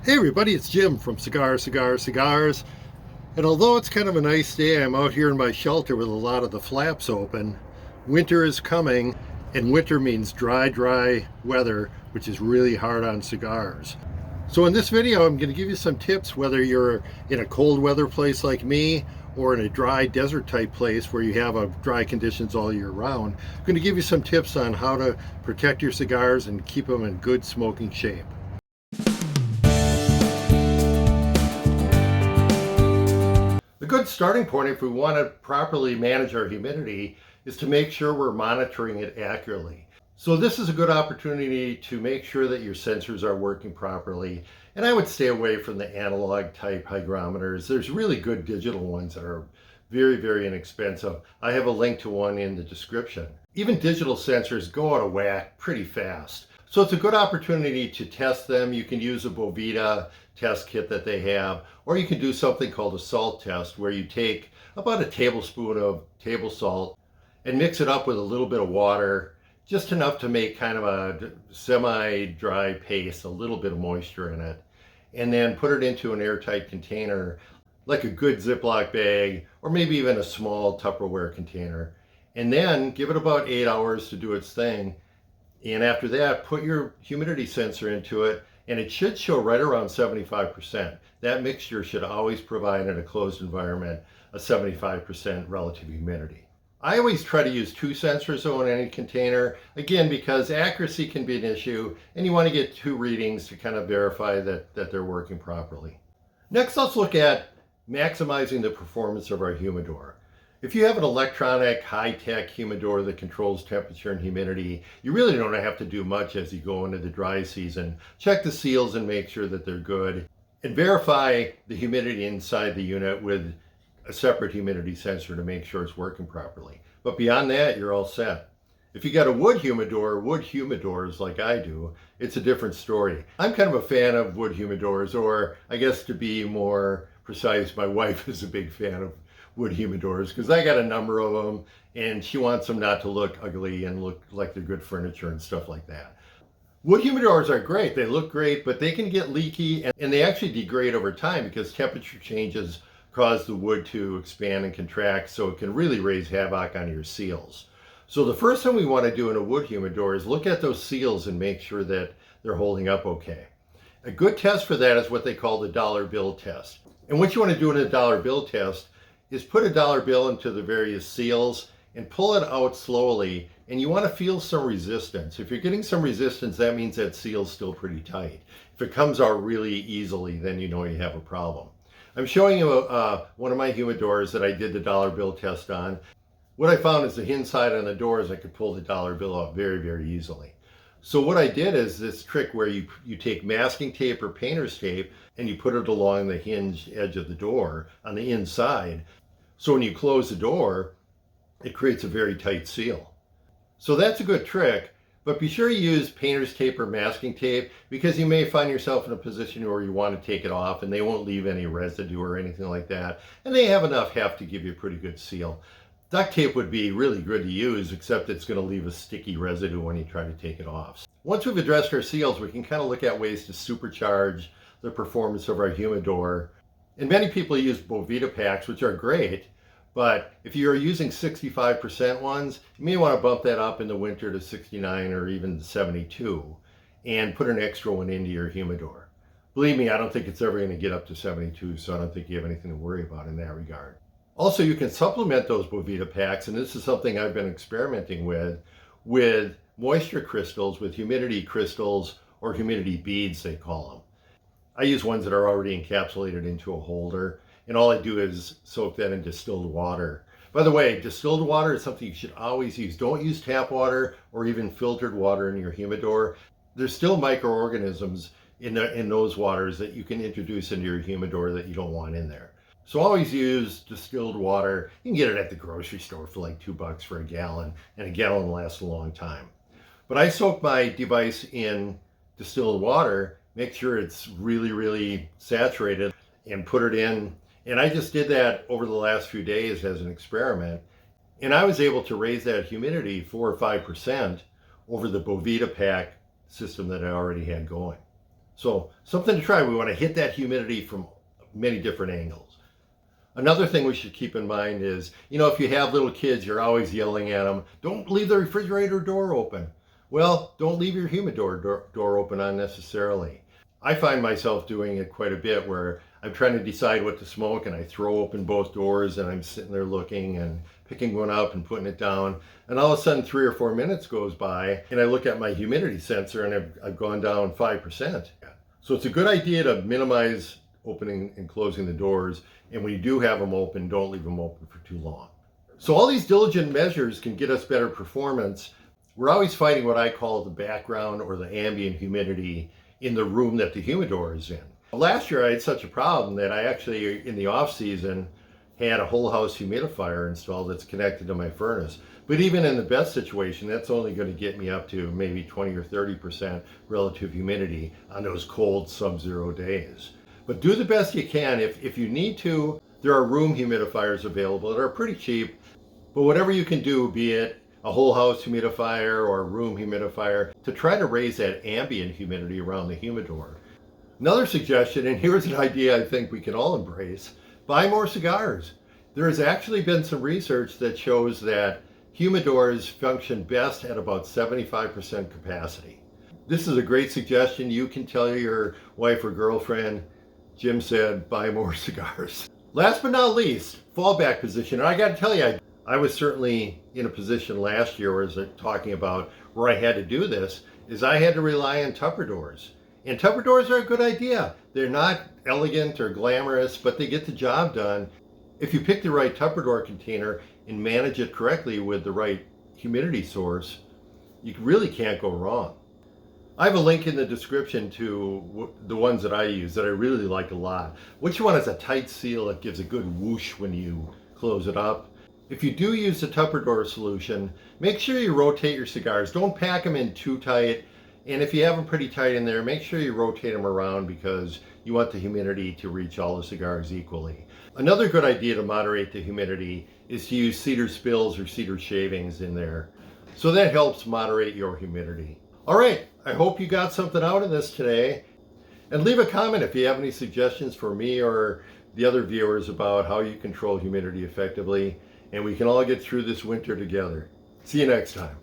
Hey everybody, it's Jim from Cigars. And although it's kind of a nice day, I'm out here in my shelter with a lot of the flaps open. Winter is coming, and winter means dry weather, which is really hard on cigars. So in this video, I'm going to give you some tips whether you're in a cold weather place like me or in a dry desert type place where you have dry conditions all year round. I'm going to give you some tips on how to protect your cigars and keep them in good smoking shape. A good starting point if we want to properly manage our humidity is to make sure we're monitoring it accurately. So this is a good opportunity to make sure that your sensors are working properly. And I would stay away from the analog type hygrometers. There's really good digital ones that are very inexpensive. I have a link to one in the description. Even digital sensors go out of whack pretty fast. So it's a good opportunity to test them. You can use a Boveda test kit that they have, or you can do something called a salt test where you take about a tablespoon of table salt and mix it up with a little bit of water, just enough to make kind of a semi-dry paste, a little bit of moisture in it, and then put it into an airtight container, like a good Ziploc bag, or maybe even a small Tupperware container. And then give it about 8 hours to do its thing. And after that, put your humidity sensor into it, and it should show right around 75%. That mixture should always provide in a closed environment a 75% relative humidity. I always try to use 2 sensors though in any container, again, because accuracy can be an issue, and you want to get 2 readings to kind of verify that they're working properly. Next, let's look at maximizing the performance of our humidor. If you have an electronic, high-tech humidor that controls temperature and humidity, you really don't have to do much as you go into the dry season. Check the seals and make sure that they're good. And verify the humidity inside the unit with a separate humidity sensor to make sure it's working properly. But beyond that, you're all set. If you got a wood humidors like I do, it's a different story. I'm kind of a fan of wood humidors, or I guess to be more precise, my wife is a big fan of wood humidors because I got a number of them and she wants them not to look ugly and look like they're good furniture and stuff like that. Wood humidors are great. They look great, but they can get leaky and they actually degrade over time because temperature changes cause the wood to expand and contract, so it can really raise havoc on your seals. So the first thing we want to do in a wood humidor is look at those seals and make sure that they're holding up okay. A good test for that is what they call the dollar bill test. And what you want to do in a dollar bill test is put a dollar bill into the various seals and pull it out slowly, and you want to feel some resistance. If you're getting some resistance, that means that seal's still pretty tight. If it comes out really easily, then you know you have a problem. I'm showing you one of my humidors that I did the dollar bill test on. What I found is the inside on the doors, I could pull the dollar bill out very easily. So what I did is this trick where you take masking tape or painter's tape and you put it along the hinge edge of the door on the inside. So when you close the door, it creates a very tight seal. So that's a good trick, but be sure you use painter's tape or masking tape because you may find yourself in a position where you want to take it off and they won't leave any residue or anything like that. And they have enough heft to give you a pretty good seal. Duct tape would be really good to use, except it's going to leave a sticky residue when you try to take it off. Once we've addressed our seals, we can kind of look at ways to supercharge the performance of our humidor. And many people use Boveda packs, which are great, but if you're using 65% ones, you may want to bump that up in the winter to 69 or even 72 and put an extra one into your humidor. Believe me, I don't think it's ever going to get up to 72, so I don't think you have anything to worry about in that regard. Also, you can supplement those Boveda packs, and this is something I've been experimenting with moisture crystals, with humidity crystals, or humidity beads, they call them. I use ones that are already encapsulated into a holder, and all I do is soak that in distilled water. By the way, distilled water is something you should always use. Don't use tap water or even filtered water in your humidor. There's still microorganisms in those waters that you can introduce into your humidor that you don't want in there. So always use distilled water. You can get it at the grocery store for like $2 for a gallon, and a gallon lasts a long time. But I soak my device in distilled water, make sure it's really saturated, and put it in. And I just did that over the last few days as an experiment. And I was able to raise that humidity 4 or 5% over the Boveda pack system that I already had going. So something to try. We want to hit that humidity from many different angles. Another thing we should keep in mind is, if you have little kids, you're always yelling at them, don't leave the refrigerator door open. Well, don't leave your humidor door open unnecessarily. I find myself doing it quite a bit where I'm trying to decide what to smoke and I throw open both doors and I'm sitting there looking and picking one up and putting it down. And all of a sudden 3 or 4 minutes goes by and I look at my humidity sensor and I've gone down 5%. So it's a good idea to minimize opening and closing the doors. And when you do have them open, don't leave them open for too long. So all these diligent measures can get us better performance. We're always fighting what I call the background or the ambient humidity in the room that the humidor is in. Last year I had such a problem that I actually, in the off season, had a whole house humidifier installed that's connected to my furnace. But even in the best situation, that's only going to get me up to maybe 20 or 30% relative humidity on those cold sub-zero days. But do the best you can. If you need to, there are room humidifiers available that are pretty cheap. But whatever you can do, be it a whole house humidifier or a room humidifier, to try to raise that ambient humidity around the humidor. Another suggestion, and here's an idea I think we can all embrace, buy more cigars. There has actually been some research that shows that humidors function best at about 75% capacity. This is a great suggestion. You can tell your wife or girlfriend, Jim said, buy more cigars. Last but not least, fallback position. And I got to tell you, I was certainly in a position last year where I was talking about where I had to do this, is I had to rely on Tupperdors. And Tupperdors are a good idea. They're not elegant or glamorous, but they get the job done. If you pick the right Tupperdor container and manage it correctly with the right humidity source, you really can't go wrong. I have a link in the description to the ones that I use that I really like a lot. Which one has a tight seal that gives a good whoosh when you close it up? If you do use the Tupperdor solution, make sure you rotate your cigars. Don't pack them in too tight. And if you have them pretty tight in there, make sure you rotate them around because you want the humidity to reach all the cigars equally. Another good idea to moderate the humidity is to use cedar spills or cedar shavings in there. So that helps moderate your humidity. All right, I hope you got something out of this today. And leave a comment if you have any suggestions for me or the other viewers about how you control humidity effectively. And we can all get through this winter together. See you next time.